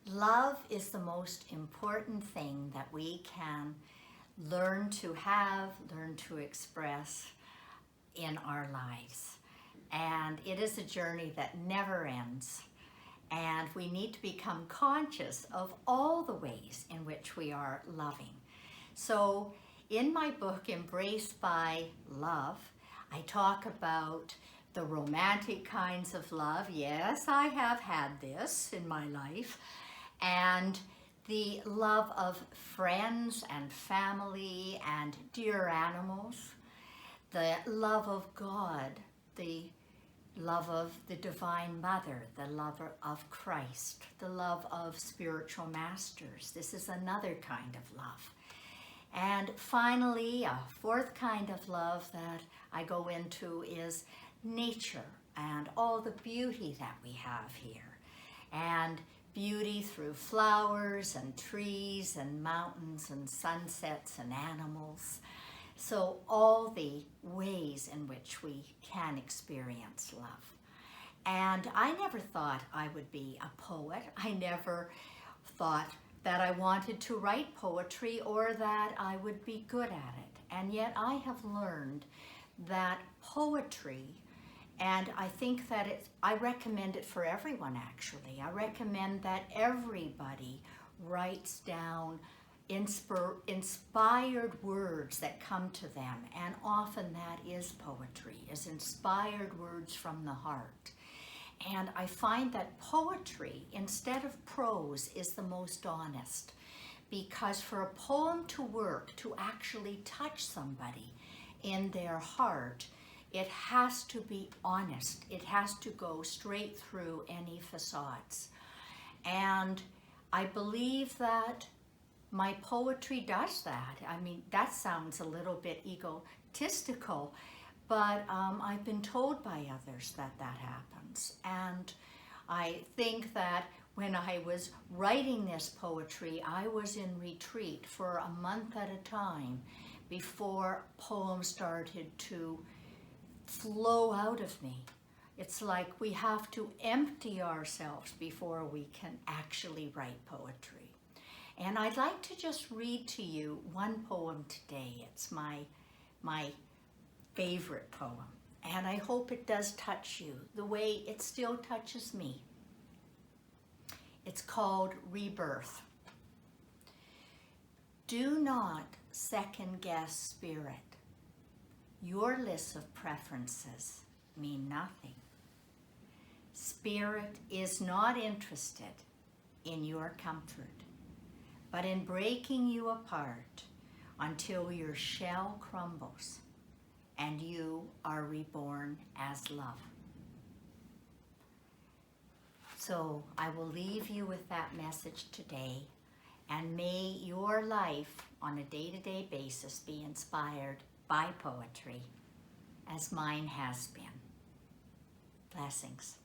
Love is the most important thing that we can learn to have, learn to express in our lives. And it is a journey that never ends. And we need to become conscious of all the ways in which we are loving. So in my book, Embraced by Love, I talk about the romantic kinds of love. Yes, I have had this in my life. And the love of friends and family and dear animals. The love of God, the love of the Divine Mother, the love of Christ, the love of spiritual masters. This is another kind of love. And finally, a fourth kind of love that I go into is nature and all the beauty that we have here. And beauty through flowers and trees and mountains and sunsets and animals. So all the ways in which we can experience love. And I never thought I would be a poet. I never thought that I wanted to write poetry or that I would be good at it. And yet I have learned that poetry, and I think that I recommend it for everyone actually. I recommend that everybody writes down inspired words that come to them, and often that is poetry, is inspired words from the heart. And I find that poetry, instead of prose, is the most honest, because for a poem to work, to actually touch somebody in their heart, it has to be honest. It has to go straight through any facades. And I believe that my poetry does that. I mean, that sounds a little bit egotistical, but I've been told by others that that happens. And I think that when I was writing this poetry, I was in retreat for a month at a time before poems started to flow out of me. It's like we have to empty ourselves before we can actually write poetry. And I'd like to just read to you one poem today. It's my favorite poem. And I hope it does touch you the way it still touches me. It's called Rebirth. Do not second guess spirit. Your lists of preferences mean nothing. Spirit is not interested in your comfort, but in breaking you apart until your shell crumbles and you are reborn as love. So I will leave you with that message today, and may your life on a day-to-day basis be inspired by poetry, as mine has been. Blessings.